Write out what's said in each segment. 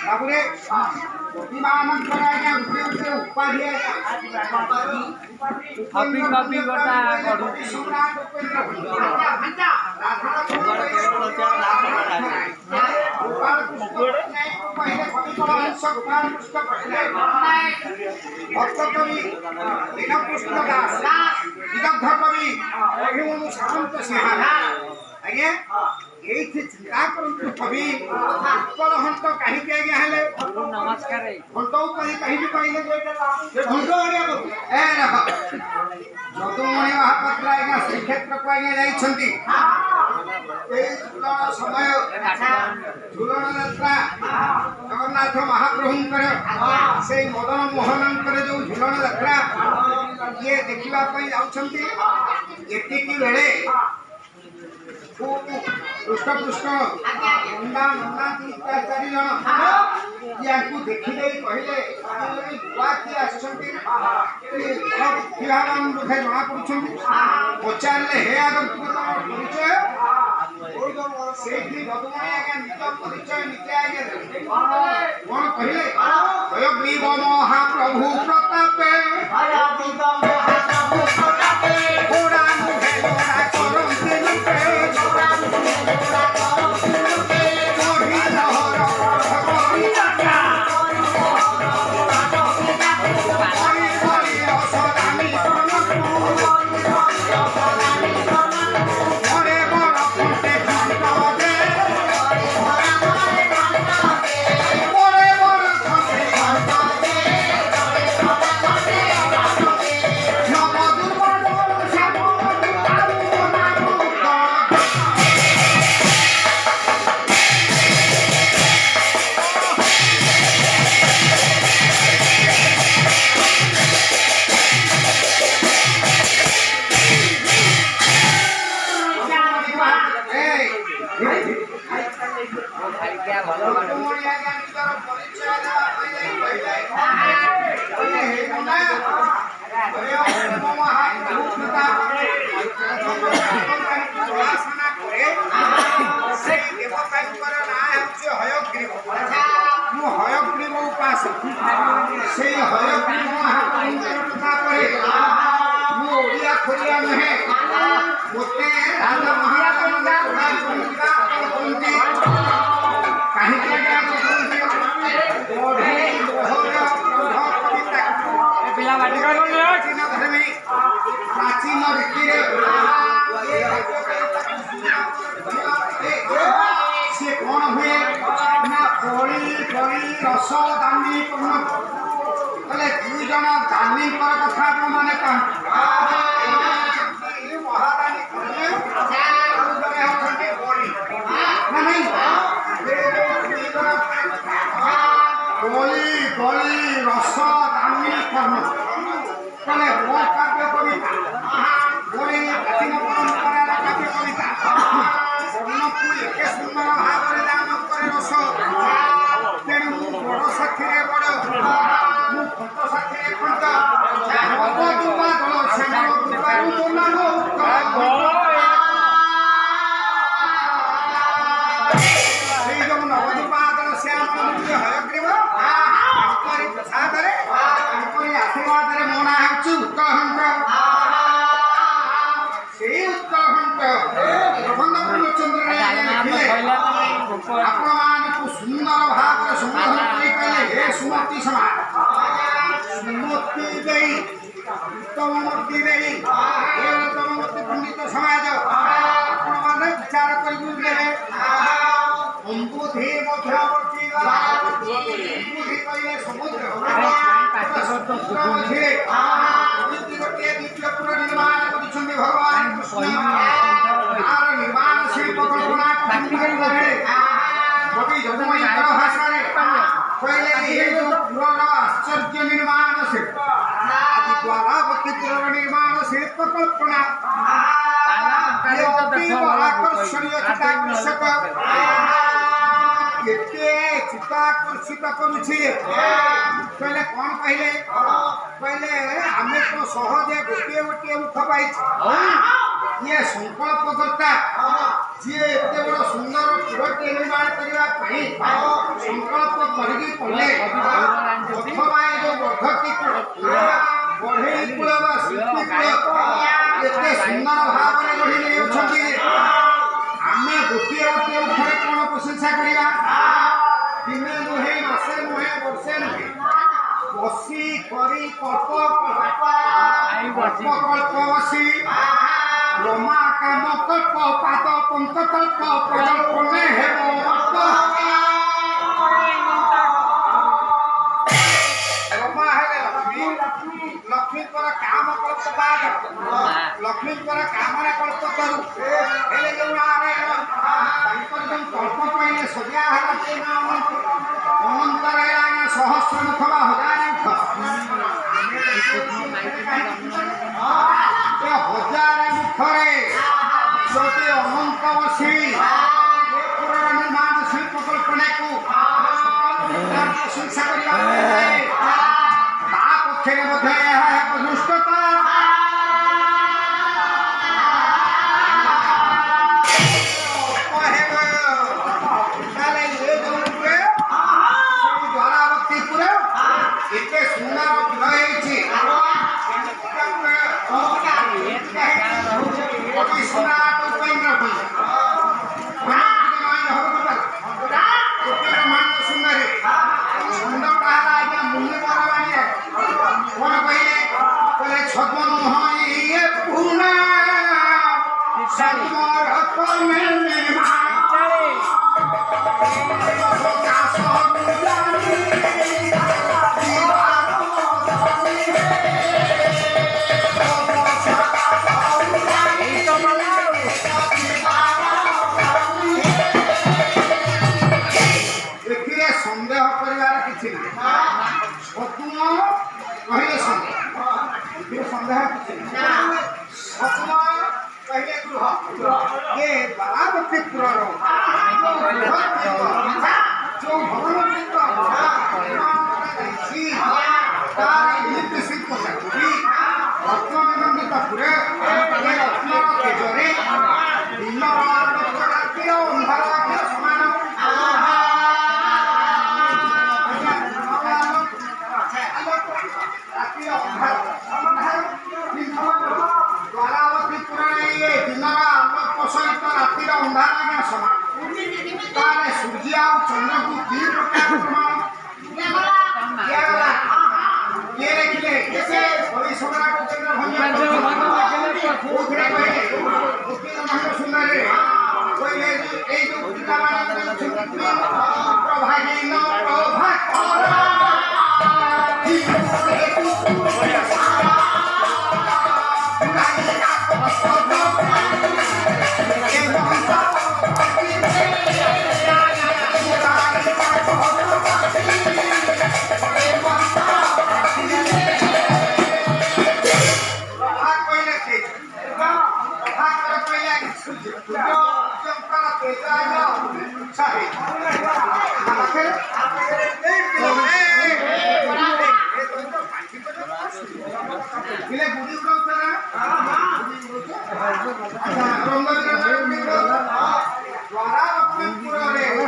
ତାପରେ ପ୍ରତିମାନଙ୍କର ଆଜ୍ଞା ଗୋଟେ ଗୋଟେ ଉପାଧି କପି କପି ଗୋଟା କରୁଛି ভক্তকবি দীনকৃষ্ণ দাস বিদগ্ধ কবি অভিমন্যু সামন্ত সিংহ আজ্ঞা এইটি চিন্তা করন্তু কবি উৎকলহন্ত কাহিঁকি আজ্ঞা হেলে নমস্কার ঘণ্ট উপরে কাহিঁকি কইলে যে ঘণ্ট আজ্ঞা এ রাখ যদুমণি মহাপাত্র আজ্ঞা শ্রীক্ষেত্রକୁ আজ্ঞା যাইছন্তি এই ঝুলন সময় ঝুলন যাত্রা জগন্নাথ মহাপ্রভুঙ্কর সেই মদন মোহনঙ্কর যে ঝুলন যাত্রা ইয়ে দেখিবা পাই যাউছন্তি এতিকি বেলে পৃষ্ঠ নন্দা নন্দা চারি জন ইয়াଙ୍କୁ ଦେଖିଲେ କହିଲେ ବୁଆ କିଏ ଆସିଛନ୍ତି ପ୍ରତିଭାବାନ ବୋଧେ ଜଣା ପଡୁଛନ୍ତି ପଚାରିଲେ ହେ ଆଗନ୍ତୁକ ତମର ପରିଚୟ ସେଇଠି ଯଦୁମଣି ଆଜ୍ଞା ନିଜ ପରିଚୟ ନିଜେ ଆଜ୍ଞା କଣ କହିଲେ ହୟଗ୍ରୀବ ମହାପ୍ରଭୁ ପ୍ରତାପେ ଘୋଡ଼ା ମୁହେ ଘୋଡ଼ା କରନ୍ତି ରୂପେ प्राचीन रीति सी कौन हुए ना कोड़ी कोड़ी रस दानी कहले दुई जन दानी कथा मैंने महादानी कोड़ी कोड़ी रस दानी कर्म कहले मो काव्य कविता मोरे प्राचीन परंपरार काव्य कविता वर्णकु एके सुंदर भाव में दान करे रस तेणु बड़ साथी बड़ मु खंड साथी खंड नवदुपा दल से नवदुपारू नाम সেই যে নবদুপা দল সে আমার হয়গ্রীব প্রসাদরে आशीर्वाद मो ना उत्कलहंत से उत्कलहंत प्रबंध पूर्णचंद्र आपण मानक सुंदर भाव संबोधन कहले हे सुमति समाज सुमति देई उत्तम मूर्ति देई हे उत्तम मूर्ति पंडित समाज आपण माने विचार कर बुझले अम्बुधि मध्यवर्ती अम्बुधि कहले समुद्र निर्माण भगवान कृष्ण निर्माण शिल्प कल्पना कवि जदुमणि भाषा आश्चर्य निर्माण शिल्प द्वारावतीपुर निर्माण शिल्प कल्पना आकर्षणीय चिताकर्षक चिताकर्षित करुछि कहले कौन कहले कहले आम तो सहजे गोटे गोटे मुख पाई ये संकल्प करता जी एत बड़ सुंदर पुरटे निर्माण करने संकल्प करके ଅଥବା ଏ ଯୋଉ ବଦ୍ଧତି କୂଳ ବଢେଇ କୂଳ ବା ଶିଳ୍ପୀ କୂଳ ଏତେ ସୁନ୍ଦର ଭାବରେ ଗଢି ନେଇଅଛନ୍ତି ଆମେ ଗୋଟିଏ ରାତି ଉପରେ କଣ ପ୍ରଶଂସା କରିବା ଦିନେ ନୁହେଁ ମାସେ ନୁହେଁ ବର୍ଷେ ନୁହେଁ ବସି କରି କଳ୍ପ ବସି ରମା କାମ କଳ୍ପ ପାଦ ପଙ୍କକଳ୍ପ ପ୍ରକଳ୍ପନେ ହେବ ରମା ହେଲେ ଲକ୍ଷ୍ମୀଙ୍କର କାମ କଳ୍ପ ପାଦ ଲକ୍ଷ୍ମୀଙ୍କର କାମରେ କଳ୍ପ କରୁ ହେଲେ ତାଙ୍କର ଯୋଉ କଳ୍ପ ପାଇଲେ ସଜା ହେଲା ଅନନ୍ତରେ ଆଜ୍ଞା ସହସ୍ର ମୁଖ ବା ହଜାର ମୁଖ ହଜାର ମୁଖରେ ଯଦି ଅନନ୍ତ ବସି ନିର୍ମାଣ ଶିଳ୍ପ କଳ୍ପନାକୁ ପ୍ରଶଂସା କରିବା ତା ପକ୍ଷରେ ମଧ୍ୟ ଏହା ଏକ ଦୁଷ୍ଟତା ଏତେ ସୁନ୍ଦର ଫୁଲ ହେଇଛି ସନ୍ଦେହ କରିବାର କିଛି ନାହିଁ ସତ୍ୟ କହିଲେ ସନ୍ଦେହ କିଛି ନାହିଁ ସତ୍ୟ କହିଲେ ଗୃହ ଏ ବାରାବତୀପୁରର ଯୋଉ ଭଗବତୀଙ୍କ ତାର ଶିଳ୍ପ ରତ୍ନନିବନ୍ଧିତ ପୁରେ ରତ୍ନର ତେଜରେ ଦିନର ରାତିର ଅନ୍ଧାର ସମାନ ସହିତ ରାତିର ଅନ୍ଧାର ଆଜ୍ଞା ସମାନ ତାହେଲେ ସୂର୍ଯ୍ୟ ଆଉ ଚନ୍ଦ୍ରକୁ କି ପ୍ରକାର କିଏ ଦେଖିଲେ ସମ୍ରାଟ ସୁନ୍ଦରରେ କହିଲେ ଏଇ ଯୋଉ ପିଲାମାନେ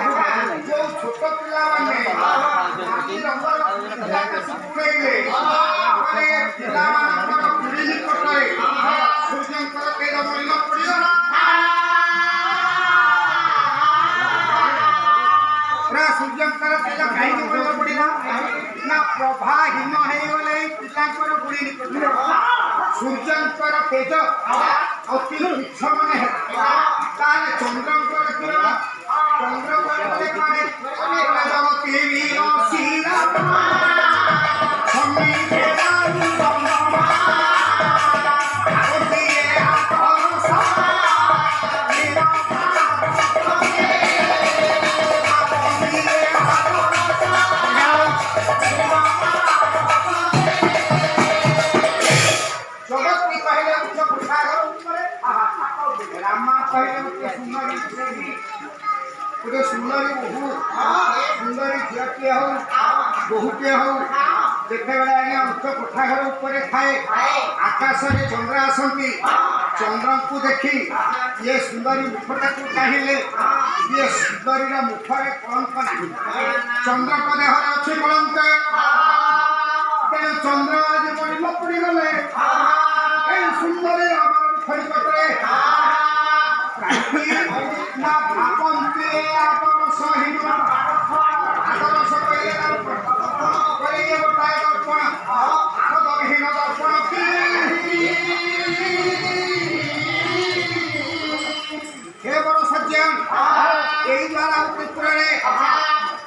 ପ୍ରଭାହୀନ ଛୋଟ ପିଲାମାନେ ପିଲାମାନଙ୍କର ପିଢ଼ି ନିକଟରେ ସୂର୍ଯ୍ୟଙ୍କର ତେଜ ମଳିନ ପଡ଼ିଗଲା ସୂର୍ଯ୍ୟଙ୍କର ତେଜ କାହିଁକି ମଳିନ ପଡ଼ିଲା ନା ପ୍ରଭାହୀନ ହେଇଗଲେ ପିଲାଙ୍କର ପିଢ଼ି ନିକଟରେ ସୂର୍ଯ୍ୟଙ୍କର ତେଜ ଅତି ତୁଚ୍ଛ ମନେ ହେଲା ତାହେଲେ ଚନ୍ଦ୍ରଙ୍କର କିରଣ ଜଗତୀ ବୀର ଜଗତୀ କହିଲେ ଉଚ୍ଚ କୋଠାଘର ଉପରେ ରାମା କହିଲେ ଗୋଟେ ସୁନ୍ଦରୀ ବହୁ ସୁନ୍ଦରୀ ଝିଅଟିଏ ହଉ ବହୁଟିଏ ହଉ ଯେତେବେଳେ ଆଜ୍ଞା ଉଚ୍ଚ କୋଠାଘର ଉପରେ ଥାଏ ଆକାଶରେ ଚନ୍ଦ୍ର ଆସନ୍ତି ଚନ୍ଦ୍ରଙ୍କୁ ଦେଖି ଇଏ ସୁନ୍ଦରୀ ମୁଖଟାକୁ ଚାହିଁଲେ ଇଏ ସୁନ୍ଦରୀର ମୁଖରେ କଳଙ୍କ ନାହିଁ। ଚନ୍ଦ୍ରଙ୍କ ଦେହରେ ଅଛି କଳଙ୍କ। ତେଣୁ ଚନ୍ଦ୍ର ଆଜି ମଣିଷ ପଡ଼ିଗଲେ এই ସୁନ୍ଦରୀ ଆମର ଖରିକରେ ନା ଭାବନ୍ତି ଆଦର୍ଶ ହୀନ ଆଦର୍ଶ କହିଲେ କହିଲେ ଗୋଟାଏ ଦର୍ପଣ ଆଦରହୀନ ଦର୍ପଣ କି हे बड़ सज्जन यही द्वारा पुत्रे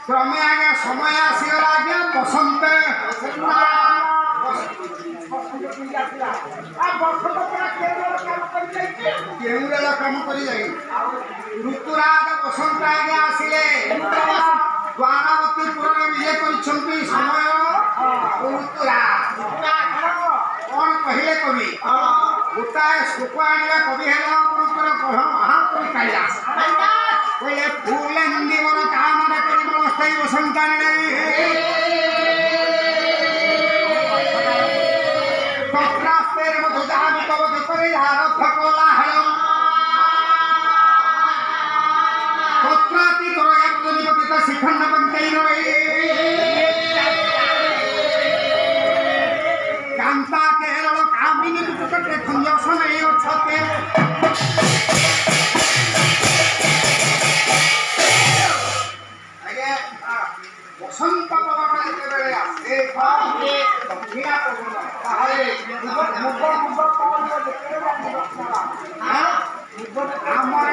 क्रमे आज्ञा समय आसीगला आज्ञा बसंत केउरेला काम करी जाई ऋतुराज बसंत आज्ञा आसिले द्वारावती पुराण विजय करिछंती समय ऋतुराज कौन कहले कवि गोटाए सुख आनिया कवि हेला आपनकर कह महापुरी कैलास कहले फूलेंदी मोर कामने परिमल स्थायी बसंतानी नहीं तत्रास्तेर मधुदान कवच करे हारथ कोलाहलम तत्राति तोरया पदनिपतित शिखंड पंचैर कांता केरल कामिनी तुकटे खंजस नहीं छते आगे बसंत पवन जेतेबेले आसे दक्षिणा पवन ताहारे मुगल पवन आमर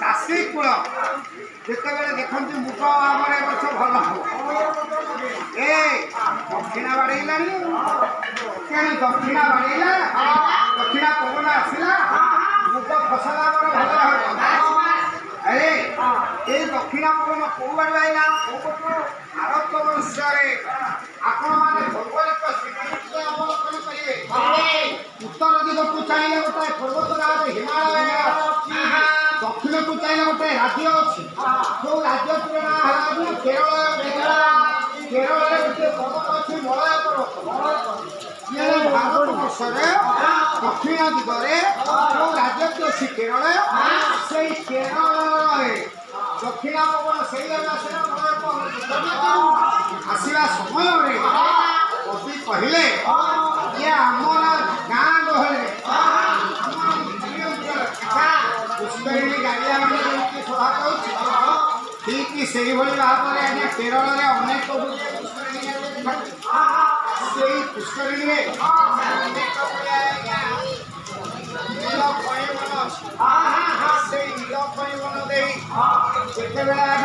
चाषी कूल ଯେତେବେଳେ ଦେଖନ୍ତି ମୁଗ ଆମର ଏ ବର୍ଷ ଭଲ ହବ ଏ ଦକ୍ଷିଣା ବାଡ଼େଇଲାଣି ତେଣୁ ଦକ୍ଷିଣା ବାଡ଼େଇଲା ଦକ୍ଷିଣା ପବନ ଆସିଲା ମୁଗ ଫସଲ ଆମର ଭଲ ହବ ଆରେ ଏ ଦକ୍ଷିଣା ପବନ କୋଉଆଡ଼ୁ ଆଇଲା ଭାରତ ବର୍ଷରେ ଆପଣମାନେ ଭୌଗୋଳିକ ସ୍ଥିତି ଅବଲୋକନ କରିବେ ଉତ୍ତର ଦିଗକୁ ଚାହିଁଲେ ଗୋଟାଏ ପର୍ବତରାଜ ହିମାଳୟ ଦକ୍ଷିଣକୁ ଚାହିଁଲେ ଗୋଟେ ରାଜ୍ୟ ଅଛି ଯୋଉ ରାଜ୍ୟ ତୁଳନା ହେଲା କେରଳରେ ଗୋଟେ ପର୍ବତ ଅଛି ମଳୟ ପର୍ବତ ଭାରତ ବର୍ଷରେ ଦକ୍ଷିଣ ଦିଗରେ ଯୋଉ ରାଜ୍ୟଟି ଅଛି କେରଳ ସେଇ କେରଳରେ ଦକ୍ଷିଣ ପବନ ସେଇ ଆସିବା ସମୟରେ କବି କହିଲେ ଯେ ଆମର ଗାଁ ଗହଳିରେ ପୁଷ୍କରିଣୀ ଗାଡ଼ିଆ ମାନେ ଯେମିତି ଶୋଭା ପାଉଛି ଠିକ୍ ସେଇଭଳି ଭାବରେ ଆଜ୍ଞା କେରଳରେ ଅନେକ ଗୁଡ଼ିଏ ପୁଷ୍କରିଣୀ ସେଇ ପୁଷ୍କରିଣୀରେ ଅନେକ ଗୁଡ଼ିଏ ଆଜ୍ଞା ନୀଳ ପରିମଳ ଅଛି ସେଇ ନୀଳ ପରିମଳ ଦେଇ ଯେତେବେଳେ